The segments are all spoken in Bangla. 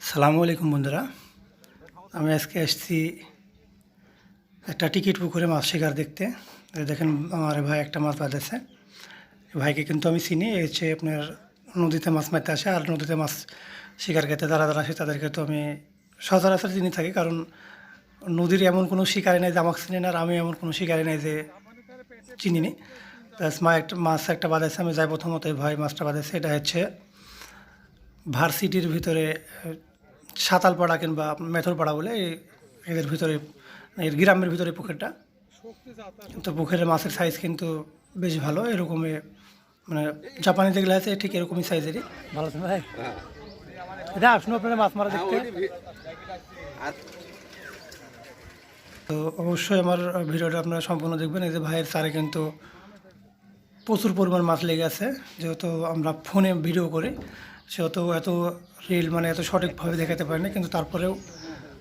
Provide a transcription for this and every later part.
সালামু আলাইকুম বন্ধুরা, আমি আজকে আসছি একটা টিকিট পুকুরে মাছ শিকার দেখতে। দেখেন আমার ভাই একটা মাছ বাঁধেছে। ভাইকে কিন্তু আমি চিনি, এই হচ্ছে আপনার নদীতে মাছ মারতে আসে আর নদীতে মাছ শিকার খেতে যারা যারা আসে তাদেরকে তো আমি সচরাচর চিনি থাকি, কারণ নদীর এমন কোনো শিকারি নাই যে আমাকে চিনি না, আর আমি এমন কোনো শিকারি নাই যে চিনি নি। মাছ একটা বাঁধেছে, আমি যাই প্রথমত ভাই মাছটা বাঁধেছে। এটা হচ্ছে ভার্সিটির ভিতরে সাতালপাড়া কিংবা মেথরপাড়া বলে এদের ভিতরে, এর গ্রামের ভিতরে পুকুরটা। কিন্তু পুকুরের মাছের সাইজ কিন্তু বেশ ভালো, এরকমই মানে জাপানি যেগুলো আছে ঠিক এরকমই সাইজেরই। ভালো আছেন ভাই? এটা আসুন আপনারা মাছ মারা দেখতে। তো অবশ্যই আমার ভিডিওটা আপনারা সম্পূর্ণ দেখবেন। এই যে ভাইয়ের চারে কিন্তু প্রচুর পরিমাণ মাছ লেগে আছে। যেহেতু আমরা ফোনে ভিডিও করি সেহেতু এত রিল মানে এত সঠিকভাবে দেখাতে পারি না, কিন্তু তারপরেও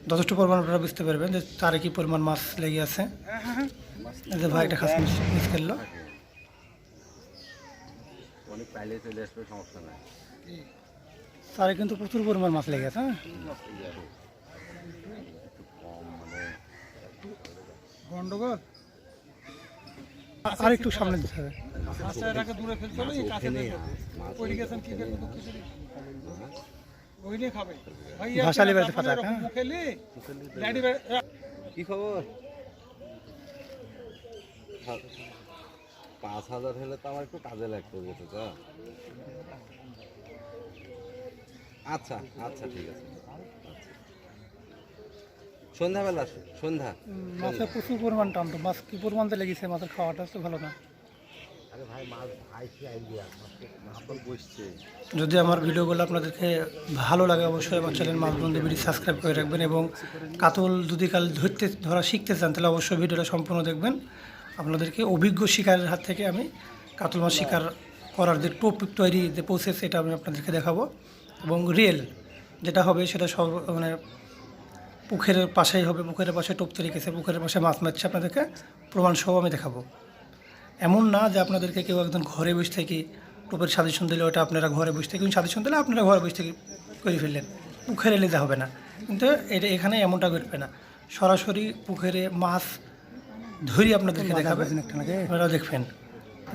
যথেষ্ট পরিমাণ আপনারা বুঝতে পারবেন যে তারে কী পরিমাণ মাছ লেগে আছে। এই যে ভাই একটা খাস মিস করলো। তারে কিন্তু প্রচুর পরিমাণ মাছ লেগে আছে। গন্ডগোল আর একটু সামনে দিতে হবে। কি খবর? 5,000 হলে তো আমার একটু কাজে লাগতো যেটা। আচ্ছা আচ্ছা ঠিক আছে। সন্ধ্যাবেলা সন্ধ্যা মাছের প্রচুর পরিমাণ টানতো। মাছ কি পরিমাণ লেগেছে, মাছের খাওয়াটা তো ভালো না। যদি আমার ভিডিওগুলো আপনাদেরকে ভালো লাগে অবশ্যই আমার চ্যানেল মাছবন্ধু ভিডিও সাবস্ক্রাইব করে রাখবেন, এবং কাতল যদি কাল ধরা শিখতে চান তাহলে অবশ্যই ভিডিওটা সম্পূর্ণ দেখবেন। আপনাদেরকে অভিজ্ঞ শিকারের হাত থেকে আমি কাতল মাছ শিকার করার যে টোপ তৈরি যে প্রসেস এটা আমি আপনাদেরকে দেখাবো, এবং রিয়েল যেটা হবে সেটা সব মানে পুকুরের পাশেই হবে। পুকুরের পাশে টোপ তৈরি গেছে, পুকুরের পাশে মাছ মারছে, আপনাদেরকে প্রমাণ সহ আমি দেখাবো। এমন না যে আপনাদেরকে কেউ একদম ঘরে বসে থেকে টোপের সাজেশন দিলে ওটা আপনারা ঘরে বসে থেকে সাজেশন দিলে আপনারা ঘরে বসে থেকে করে ফেললেন, পুকুরে এলে হবে না। কিন্তু এটা এখানে এমনটা করবে না, সরাসরি পুকুরে মাছ ধরি আপনাদেরকে দেখাবে, আপনারা দেখবেন।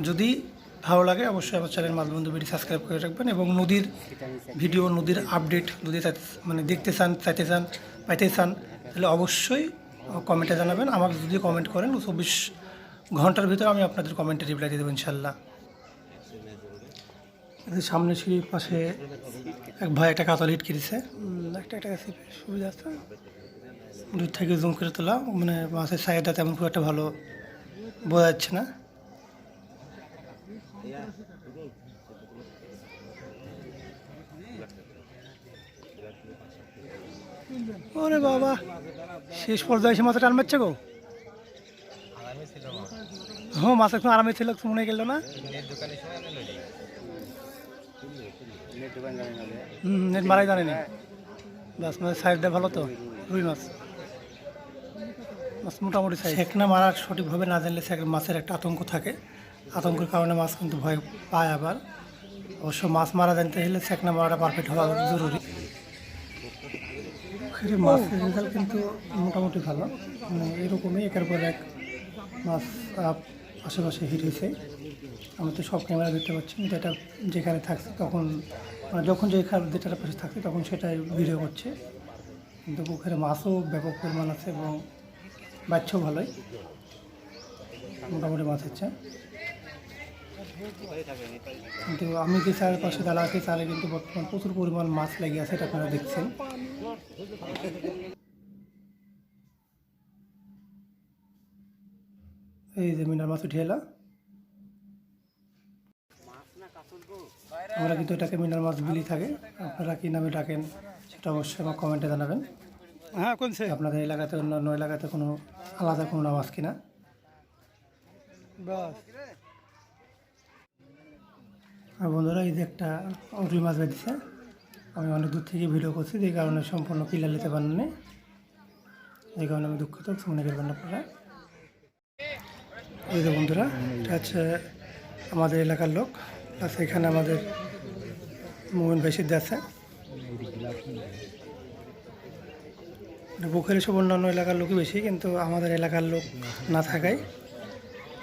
যদি ভালো লাগে অবশ্যই আমার চ্যানেল মাছবন্ধু ভিডিও সাবস্ক্রাইব করে রাখবেন, এবং নদীর ভিডিও, নদীর আপডেট যদি মানে দেখতে চান, চাইতে চান, পাইতে চান তাহলে অবশ্যই কমেন্টে জানাবেন। আমাকে যদি কমেন্ট করেন 24 ঘন্টার ভিতরে আমি আপনাদের কমেন্টে রিপ্লাই দিয়ে দেবো ইনশাল্লাহ। সামনে সিঁড়ির পাশে এক ভাই একটা কাতল হিট কিনেছে, একটা সুবিধা আছে দূর থেকে জুম করে তোলা, মানে মাছের সাইডটা তেমন খুব একটা ভালো বোঝা যাচ্ছে না। ওরে বাবা, শেষ পর্যায়ে এসে মাথা টান মারছে গো। হ্যাঁ, মাছ এখন আরামে ছিল, মনে গেল না। নেট মারাই জানেনি, বাস মাছের সাইজটা ভালো তো। রুই মাছ মাছ মোটামুটি সাইজ। সেকনা মারার সঠিকভাবে না জানলে মাছের একটা আতঙ্ক থাকে, আতঙ্কের কারণে মাছ কিন্তু ভয় পায়। আবার অবশ্য মাছ মারা জানতে হলে সেকনা মারাটা পারফেক্ট হওয়া জরুরি। মাছের রেজাল্ট কিন্তু মোটামুটি ভালো, মানে এরকমই একের পর এক মাছ আশেপাশে হিট হয়েছে। আমি তো সব ক্যামেরা দেখতে পাচ্ছি, কিন্তু এটা যেখানে থাকছে তখন মানে যখন যেটার পাশে থাকছে তখন সেটাই ভিডিও করছে। কিন্তু পুকুরে মাছও ব্যাপক পরিমাণ আছে এবং বাচ্চাও ভালোই, মোটামুটি মাছ হচ্ছে। কিন্তু আমি যে চারের পাশে দাঁড়া আছি চারে কিন্তু বর্তমান প্রচুর পরিমাণ মাছ লেগে আছে, এটা আপনারা দেখছেন। এই যে মিনার মাছ উঠে এলা, আমরা কিন্তু এটাকে মিনার মাছ বিলি থাকে। আপনারা কী নামে ডাকেন সেটা অবশ্যই আমার কমেন্টে জানাবেন। হ্যাঁ, কোনছে আপনাদের এলাকাতে অন্যান্য এলাকাতে কোনো আলাদা কোনো নাম আছে কিনা। আর বন্ধুরা, এই যে একটা রুই মাছ বেঁধেছে, আমি অনেক দূর থেকে ভিডিও করছি, যে কারণে সম্পূর্ণ ক্লিয়ার নিতে পারেননি, এই কারণে আমি দুঃখিত, মনে করবেন আপনারা। এই যে বন্ধুরা, এটা হচ্ছে আমাদের এলাকার লোক, প্লাস এখানে আমাদের মোমিন ভাই সিদ্ধ আছে। পুকুরে সব অন্যান্য এলাকার লোকই বেশি, কিন্তু আমাদের এলাকার লোক না থাকায়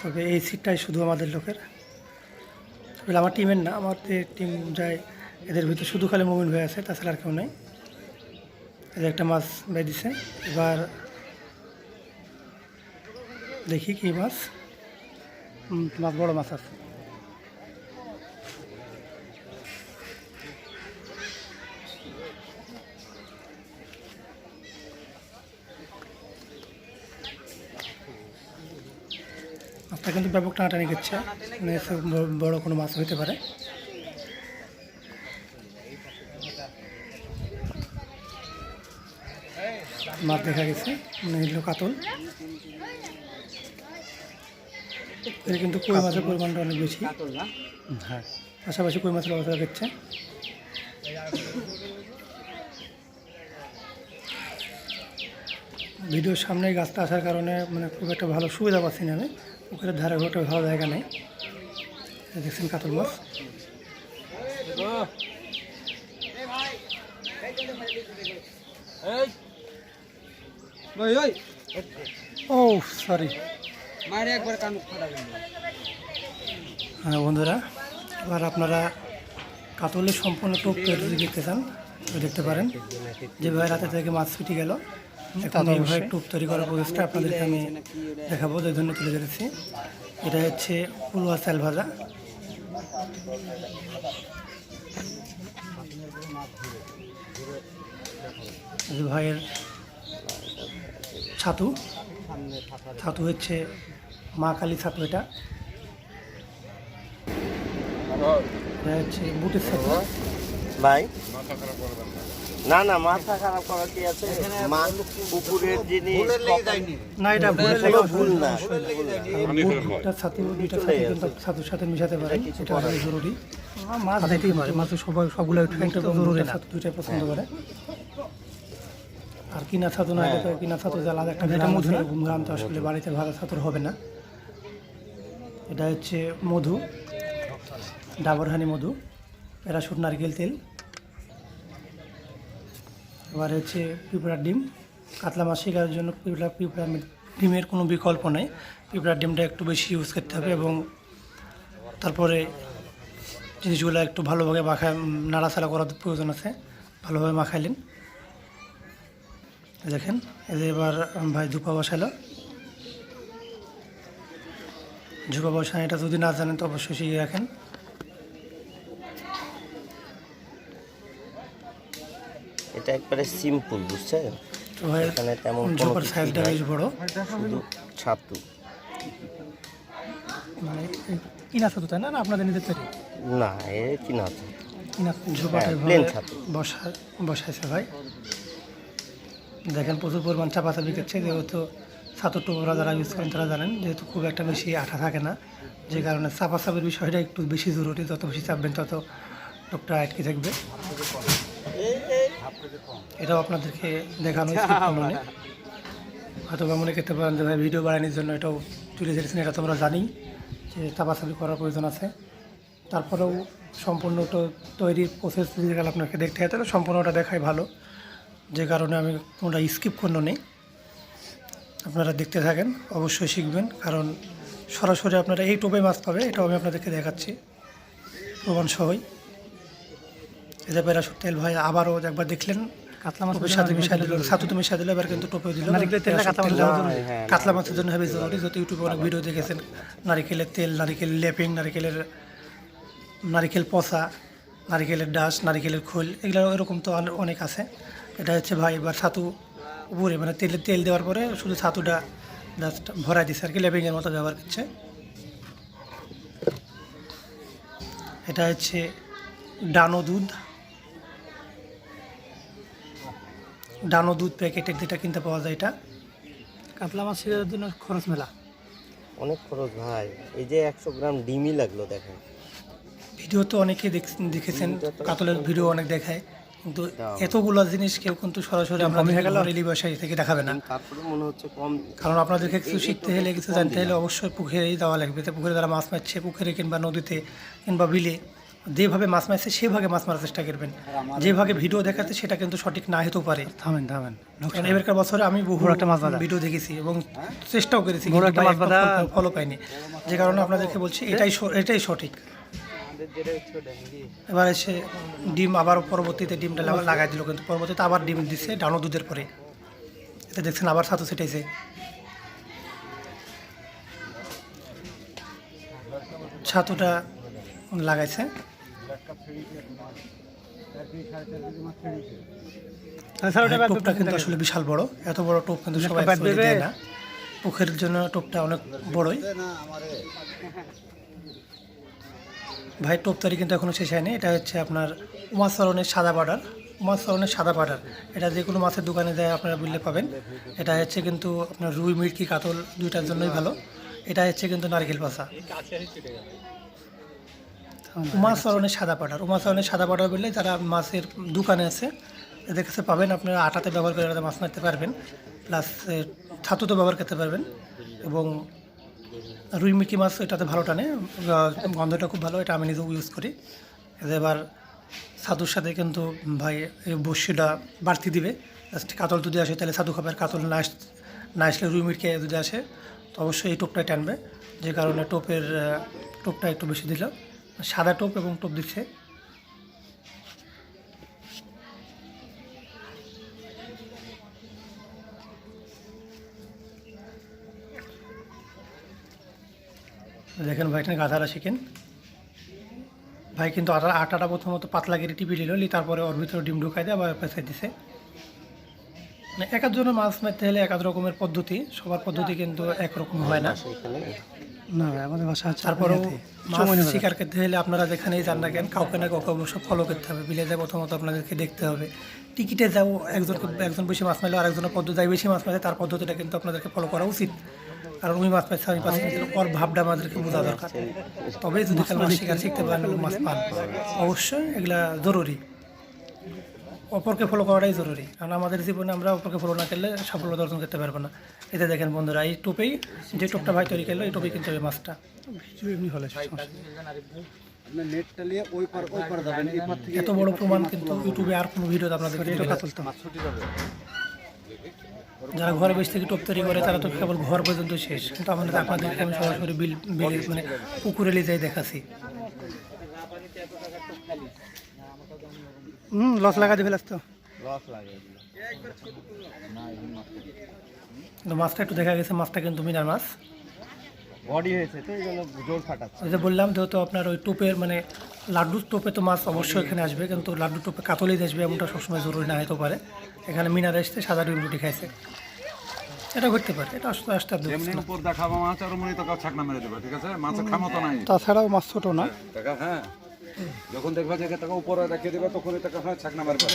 তবে এই সিটটাই শুধু আমাদের লোকের। তবে আমার টিমের না, আমাদের টিম যায় এদের ভিতরে শুধু খালি মুমিন হয়ে আছে, তাছাড়া আর কেউ নেই। এদের একটা মাছ বেঁধে দিছে, এবার দেখি কি মাছ। মাছ বড় মাছ আছে। মাছটা কিন্তু ব্যাপক টানাটানি করছে, মানে এর চেয়ে বড় কোনো মাছ হইতে পারে। মাছ দেখা গেছে, মানে এগুলো কাতল। এর কিন্তু কই মাছের পরিমাণটা অনেক বেশি। হ্যাঁ, পাশাপাশি কই মাছের অবস্থা দেখছে। ভিডিওর সামনে গাছটা আসার কারণে মানে খুব একটা ভালো সুবিধা পাচ্ছি না আমি। পুকুরের ধারে ঘটে ভালো জায়গা নেই। দেখছেন কাতল মাছ। ও সরি, হ্যাঁ বন্ধুরা, এবার আপনারা কাতলের সম্পূর্ণ টোপ যদি দেখতে চান তো দেখতে পারেন। যেভাবে রাতে থেকে মাছ ফিটে গেল, এখন এইভাবে টোপ তৈরি করার প্রচেষ্টা আপনাদেরকে আমি দেখাবো, যে জন্য তুলে ধরেছি। এটা হচ্ছে পুরুয়া চাল ভাজা। ভাইয়ের ছাতু, ছাতু হচ্ছে মা কালী ছাতু। এটা হচ্ছে বুটের ছাতু। ভাই না না, মাথা খারাপ করা কি আছে? পুকুরের জিনিস না, এটা ভুল না। বুটটা ছাতু, দুইটা ছাতু কিন্তু ছাতুর সাথে মিশাতে পারেন, এটা হচ্ছে জরুরি। মাছ খাইতেই পারে, মাছ সবগুলো একটা জরুরি না, দুইটাই পছন্দ করে। আর কিনা ছাতু না হলে তো কিনা ছাতু যে আলাদা একটা ঘুমঘাম, তো আসলে বাড়িতে ভালো ছাতুর হবে না। এটা হচ্ছে মধু, ডাবর হানি মধু, প্যারাশুট নারকেল তেল। এবার হচ্ছে পিঁপড়ার ডিম। কাতলা মাছ শেখার জন্য পিঁপড়া ডিমের কোনো বিকল্প নেই। পিঁপড়ার ডিমটা একটু বেশি ইউজ করতে হবে, এবং তারপরে জিনিসগুলো একটু ভালোভাবে নাড়াচাড়া করার প্রয়োজন আছে। ভালোভাবে মাখাইলেন। দেখেন এই যে এবার ভাই ধুপা বসালো। ঝুপা বসানো এটা যদি না জানেন তো অবশ্যই শিখে রাখেন। এটা একবারে সিম্পল, বুঝছেন? তো ভাই এখানে তেমন কোনো ঝোপার কিছু সাইজটা নাই, বেশ বড়। শুধু ছাতু। মানে কিনা ছাতু তাই না, না আপনাদের নিজের তৈরি? না, এ কিনা তো কিনা ঝোপাটা প্লেন ছাতু। বসাইছে ভাই। দেখেন প্রচুর পরিমাণ চাপাচাপি করছে, যেহেতু ছাতুর টোপরা যারা ইউজ করেন তারা জানেন, যেহেতু খুব একটা বেশি আঠা থাকে না, যে কারণে চাপাচাপির বিষয়টা একটু বেশি জরুরি। যত বেশি চাপবেন তত টোপটা আটকে থাকবে। এটাও আপনাদেরকে দেখানো হয়তো বা মনে করতে পারেন যে ভাই ভিডিও বানানোর জন্য এটাও তুলে ধরেছেন। এটা তোমরা জানি যে চাপাচাপি করার প্রয়োজন আছে। তারপরেও সম্পূর্ণটা তৈরির প্রসেস যদি আপনাকে দেখতে হয় তাহলে সম্পূর্ণটা দেখাই ভালো, যে কারণে আমি কোনটা স্কিপ করলো নেই। আপনারা দেখতে থাকেন, অবশ্যই শিখবেন, কারণ সরাসরি আপনারা এই টোপে মাছ পাবে, এটাও আমি আপনাদেরকে দেখাচ্ছি প্রমাণ সহই। এটা প্যারাশুট তেল ভাই আবারও একবার দেখলেন, কাতলা মাছের সাথে মিশাই দিল, ছাতুতে মিশাই দিল, এবার কিন্তু টোপে দিল। কাতলা মাছের জন্য হবে জরুরি। যদি ইউটিউবে অনেক ভিডিও দেখেছেন, নারিকেলের তেল, নারিকেল লেপিং, নারিকেল পচা, নারিকেলের ডাস, নারিকেলের খোল, এগুলো এরকম তো অনেক আছে। এটা হচ্ছে ভাই এবার ছাতু উপরে মানে তেল দেওয়ার পরে শুধু ছাতুটা জাস্ট ভরাই দিচ্ছে আর কি, লেপিংয়ের মতো ব্যবহার করছে। এটা হচ্ছে ডানো দুধ প্যাকেটের যেটা কিনতে পাওয়া যায়। এটা কাতলা মাছ শেখার জন্য খরচ মেলা, অনেক খরচ ভাই। এই যে 100 গ্রাম ডিমই লাগলো, দেখেন। ভিডিও তো অনেকেই দেখেছেন, কাতলের ভিডিও অনেক দেখায়, কিন্তু এতগুলো জিনিস কেউ কিন্তু সরাসরি আমরা রেলি ব্যবসায়ী থেকে দেখাবে না। তারপরে মনে হচ্ছে কম, কারণ আপনাদেরকে কিছু শিখতে হলে, কিছু জানতে হলে অবশ্যই পুকুরেই দেওয়া লাগবে। তো পুকুরে যারা মাছ মারছে, পুকুরে কিংবা নদীতে কিংবা বিলে যেভাবে মাছ মারছে সেভাবে মাছ মারার চেষ্টা করবেন। যেভাবে ভিডিও দেখাচ্ছে সেটা কিন্তু সঠিক না হতেও পারে। থামেন কারণ এবারকার বছরে আমি বহু বড় একটা মাছ বাঁধা। ভিডিও দেখেছি এবং চেষ্টাও করেছি, বড় একটা মাছ বাঁধা। ফলো পাইনি, যে কারণে আপনাদেরকে বলছি এটাই সঠিক। এবার এসে ডিম আবার পরবর্তীতে ডিমটা লাগাই দিল, কিন্তু পরবর্তীতে আবার ডিম দিচ্ছে ডানো দুধের পরে। এটা দেখছেন আবার ছাতু ছিটাইছে। ছাতুটা লাগাইছে। টোপটা কিন্তু আসলে বিশাল বড়, এত বড় টোপ কিন্তু সবাই দেয় না। পুকুরের জন্য টোপটা অনেক বড়ই। ভাই টোপ তৈরি কিন্তু এখনো শেষ হয়নি। এটা হচ্ছে আপনার উমাচরণের সাদা পাউডার। উমাচরণের সাদা পাউডার এটা যে কোনো মাছের দোকানে যায় আপনারা বুঝলে পাবেন। এটা হচ্ছে কিন্তু আপনার রুই, মিরকি, কাতল দুইটার জন্যই ভালো। এটা হচ্ছে কিন্তু নারকেল পাতা। উমাচরণের সাদা পাউডার, উমাচরণের সাদা পাউডার বললে যারা মাছের দোকানে আছে এদের কাছে পাবেন। আপনারা আটাতে ব্যবহার করে মাছ মারতে পারবেন, প্লাস ছাতুতে ব্যবহার করতে পারবেন। এবং রুই, মিরকি মাছ এটাতে ভালো টানে, গন্ধটা খুব ভালো। এটা আমি নিজেও ইউজ করি। এবার ছাতুর সাথে কিন্তু ভাই এই বড়শিটা বাড়তি দিবে। জাস্ট কাতল যদি আসে তাহলে ছাতু খাবে, আর কাতল না আসলে রুই, মিরকি যদি আসে তো অবশ্যই এই টোপটাই টানবে, যে কারণে টোপটা একটু বেশি দিল। সাদা টোপ এবং টোপ দিচ্ছে। দেখেন ভাই এখানে গাধারা শিখেন। ভাই কিন্তু আটাটা প্রথমত পাতলা করে টিপি নিল, তারপরে ওর ভিতরে ডিম ঢুকাই দিয়ে আবার পেঁচাই দিছে। মানে এক একজনের মাছ মারতে হলে এক এক রকমের পদ্ধতি, সবার পদ্ধতি কিন্তু একরকম হয় না। না ভাই, আমাদের বাসা আছে। তারপরেও মাছ শিকার করতে হলে আপনারা যেখানেই যান না কেন কাউকে না কাউকে অবশ্য ফলো করতে হবে। বিলে যায় প্রথমত আপনাদেরকে দেখতে হবে। টিকিটে যাও, একজন বেশি মাছ মারলে আর একজনের পদ্ধতি বেশি মাছ মারে, তার পদ্ধতিটা কিন্তু আপনাদেরকে ফলো করা উচিত। কারণ ওই মাছ পাইছে আমি পাচ্ছি, ওর ভাবটা আমাদেরকে বোঝা দরকার। তবেই যদি মাছ শিকার শিখতে পারেন, মাছ পান, অবশ্যই এগুলা জরুরি। অপরকে ফলো করাটাই জরুরি, কারণ আমাদের জীবনে আমরা অপরকে ফলো না করলে সাফল্য অর্জন করতে পারবো না। এতে দেখেন বন্ধুরা, এই টোপেই যে টোপটা ভাই তৈরি করলো এই টোপেই কিন্তু এই মাছটা এমনি হলে এত বড় প্রমাণ কিন্তু ইউটিউবে আর কোনো ভিডিও আপনাদের যারা ঘরে বসে থেকে টোপ তৈরি করে তারা তো কেবল ঘর পর্যন্ত শেষ, কিন্তু আপনাদেরকে আমি সরাসরি বিলে মানে পুকুরে নিয়ে যাই দেখাচ্ছি। লস লাগা দিবে তো কিন্তু মাছটা একটু দেখা গেছে, মাছটা কিন্তু মিনার মাছ বডি হয়েছে তো এইগুলো জোর ফাটাচ্ছে। ওই যে বললাম যেহেতু আপনার ওই টোপের মানে লাড্ডুর টোপে তো মাছ অবশ্যই এখানে আসবে, কিন্তু লাড্ডুর টোপে কাতলেই আসবে এমনটা সবসময় জরুরি না হতে পারে। এখানে মিনার এসছে সাদা ডিম রুটি খাইছে, এটা ঘটতে পারে। এটা আসতে আসতে এমনি উপর দেখাবো মাছ আর মনে তো ছাকনা মেরে দেবে, ঠিক আছে? মাছের ক্ষমতা নাই। তাছাড়াও মাছ ছোট না। টাকা হ্যাঁ, যখন দেখবা যে টাকা উপরে রেখে দেবে তখন টাকা হয় ছাকনা মারবে।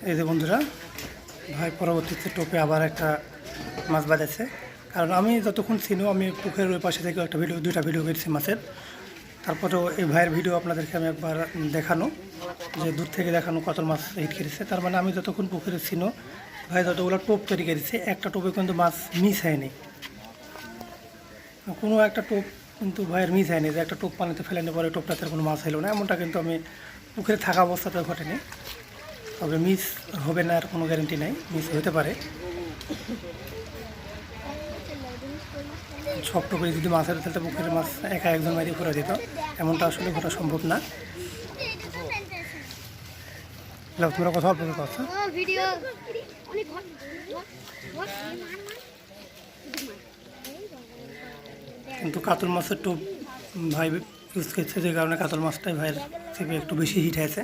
এই যে বন্ধুরা, ভাই পরবর্তীতে টোপে আবার একটা মাছ বাঁধেছে। কারণ আমি যতক্ষণ ছিল আমি পুকুরের ওই পাশে থেকে দুইটা ভিডিও করেছি মাছের। তারপরেও এই ভাইয়ের ভিডিও আপনাদেরকে আমি একবার দেখানো, যে দূর থেকে দেখানো কাতল মাছ হিট করেছে। তার মানে আমি যতক্ষণ পুকুরে ছিল ভাই যতগুলো টোপ তৈরি করেছে, একটা টোপে কিন্তু মাছ মিস হয়নি। কোনো একটা টোপ কিন্তু ভাইয়ের মিস হয়নি, যে একটা টোপ পানিতে ফেলে নেওয়ার পরে টোপটাতে কোনো মাছ হলো না, এমনটা কিন্তু আমি পুকুরে থাকা অবস্থাতে ঘটেনি। তবে মিস হবে না আর কোনো গ্যারেন্টি নেই, মিস হতে পারে। সব টোপে যদি মাছের ফেলতে পুকুরের মাছ একা একজন মারি করে দিত, এমনটা আসলে ঘটা সম্ভব না। তোমরা কথা অল্প কথা কিন্তু কাতল মাছের টোপ ভাই ইউজ করছে, যে কারণে কাতল মাছটাই ভাইয়ের থেকে একটু বেশি হিট হয়েছে।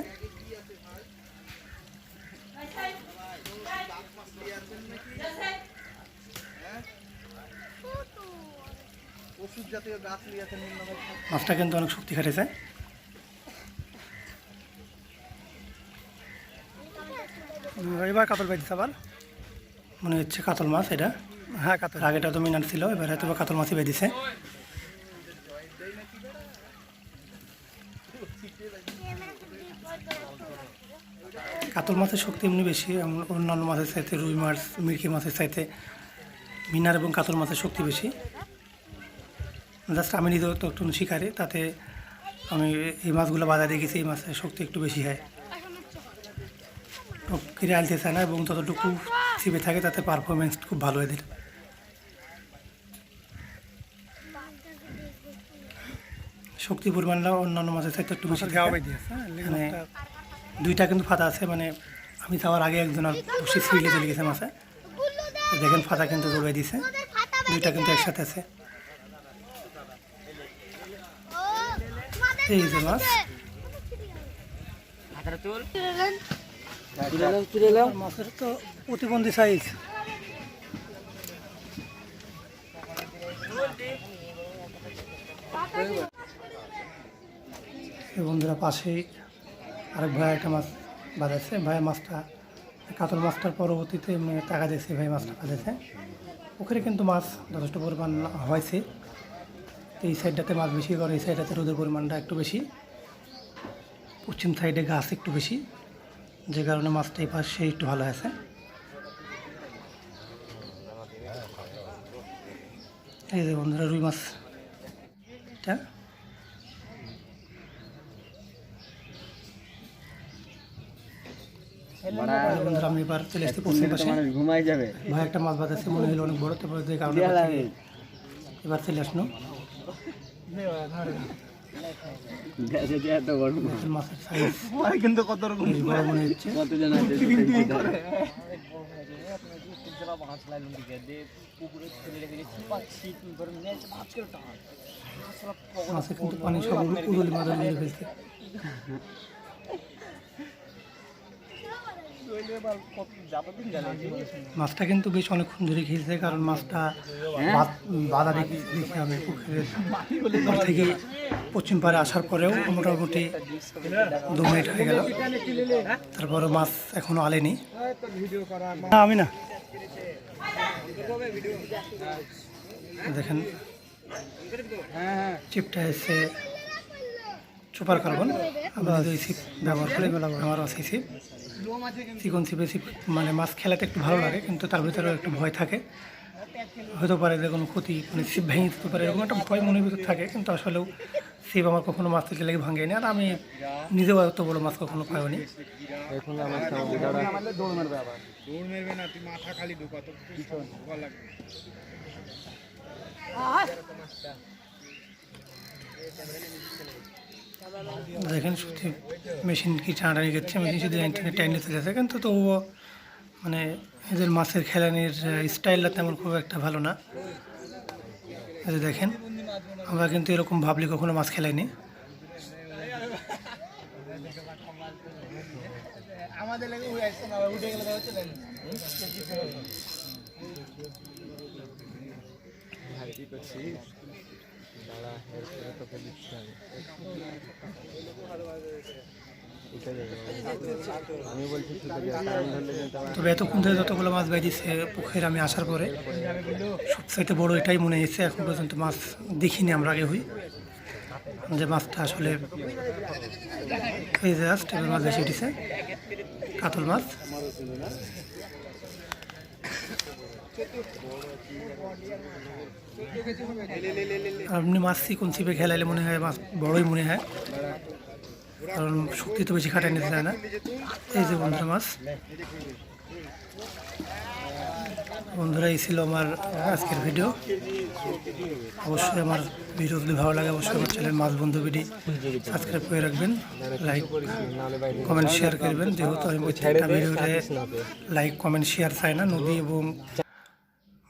মাছটা কিন্তু অনেক শক্তি খাটেছে। এবার কাতল পাইছে, আবার মনে হচ্ছে কাতল মাছ এটা। হ্যাঁ কাতল, আগেটা তো মিনার ছিল, এবার হয়তো কাতল মাছই বেঁধেছে। কাতল মাছের শক্তি এমনি বেশি, অন্যান্য মাছের চাইতে রুই মাছ, মিরকি মাছের চাইতে মিনার এবং কাতল মাছের শক্তি বেশি। জাস্ট আমি নিজেও তো একটু শিকারি, তাতে আমি এই মাছগুলো বাজারে দেখেছি, এই মাছের শক্তি একটু বেশি হয়, টক কিনে আনতে চায় না এবং ততটুকু ছিপে থাকে তাতে পারফরমেন্স খুব ভালো এদের। শক্তি পরিমাণটা অন্যান্য মাছের সাথে একটু বেশি থাকে। মানে দুইটা কিন্তু ফাতা আছে, মানে আমি যাওয়ার আগে একজন আর বসে সিলে চলে গেছে মাছে, দেখেন ফাতা কিন্তু জোগাই দিছে, দুইটা কিন্তু একসাথে আছে। এই যে মাছ মাছের তো প্রতিবন্ধী সাইজ। বন্ধুরা পাশেই আরেক ভাই একটা মাছ বাজাচ্ছে, ভাই মাছটা কাতল মাছটার পরবর্তীতে এমনি টাকা দিয়েছে, ভাই মাছটা বাজাচ্ছে। ওখানে কিন্তু মাছ যথেষ্ট পরিমাণ হয়েছে, এই সাইডটাতে মাছ বেশি করে, এই সাইডটাতে রোদের পরিমাণটা একটু বেশি, পশ্চিম সাইডে গাছ একটু বেশি, যে কারণে মাছটা এই পাশে একটু ভালো আছে। এই যে বন্ধুরা রুই মাছ এটা বন্ধুরা আমি এবার চলে আসছি পশ্চিম পাশে, ঘুমাই যাবে। ভাই একটা মাছ বাজাচ্ছে, মনে হলো অনেক বড়, তারপরে যে কারণে এবার চলে আসলো মাছের সাইজ কিন্তু কত রকম বড় মনে হচ্ছে। কতজন আছে মাছে কিন্তু পানি সব উড়লি মাদল মেরে ফেলছে। মাছটা কিন্তু বেশ অনেকক্ষণ ধরে খেয়েছে, কারণ মাছটা বাধা দেখে আমি পুকুরের পার থেকে পশ্চিম পাড়ে আসার পরেও মোটামুটি 2 মিনিট হয়ে গেল, তারপরে মাছ এখনো আলেনি। আমি না দেখেন চিপটা এসে সুপার কার্বন, আমরা ওই ছিপ ব্যবহার করে আমার আছে ছিপ, চিকন ছিপে ছিপ, মানে মাছ খেলাতে একটু ভালো লাগে, কিন্তু তার ভিতরেও একটু ভয় থাকে, হতে পারে যে কোনো ক্ষতি, মানে ছিপ ভেঙে দিতে পারে, এরকম একটা ভয় মনের ভিতর থাকে। কিন্তু আসলেও ছিপ আমার কখনো মাছ থেকে লেগে ভাঙেনি, আর আমি নিজেও এত বড় মাছ কখনো পাইনি। দেখেন সত্যি মেশিন কি টানাটানি করছে, মেশিন শুধু টাইনে চলে যাচ্ছে, কিন্তু তবুও মানে এদের মাছের খেলানির স্টাইলটা তেমন খুব একটা ভালো না। এই যে দেখেন আমরা কিন্তু এরকম ভাবলে কখনো মাছ খেলাইনি। তবে এতক্ষণ ধরে যতগুলো মাছ বাইদিছে পুকুরে আমি আসার পরে সবচাইতে বড় এটাই মনে হয়েছে, এখন পর্যন্ত মাছ দেখিনি আমরা আগে হই, যে মাছটা আসলে এই জাস্ট এবার মাছ বেশি উঠেছে, কাতল মাছ। আপনি মাছ চিকন ছিপে খেলাইলে মনে হয় মাছ বড়ই মনে হয়, কারণ শক্তি তো বেশি খাটাই নিতে চায় না। এই যে বন্ধুরা মাছ, বন্ধুরা এই ছিল আমার আজকের ভিডিও। অবশ্যই আমার ভিডিও যদি ভালো লাগে অবশ্যই আমার চ্যানেল মাছ বন্ধু ভিডিও সাবস্ক্রাইব করে রাখবেন, লাইক কমেন্ট শেয়ার করবেন, যেহেতু আমি প্রত্যেকটা ভিডিওতে লাইক কমেন্ট শেয়ার চাই না। নদী এবং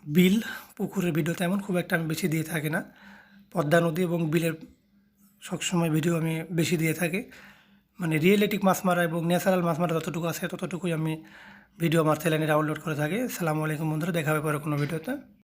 বিল পুকুরের ভিডিও তেমন খুব একটা আমি বেশি দিয়ে থাকি না, পদ্মা নদী এবং বিলের সবসময় ভিডিও আমি বেশি দিয়ে থাকি, মানে রিয়েলিটিক মাছ মারা এবং ন্যাচারাল মাছ মারা যতটুকু আছে ততটুকুই আমি ভিডিও আমার চ্যানেলে ডাউনলোড করে থাকি। আসসালামু আলাইকুম বন্ধুরা, দেখা হবে পরে কোনো ভিডিওতে।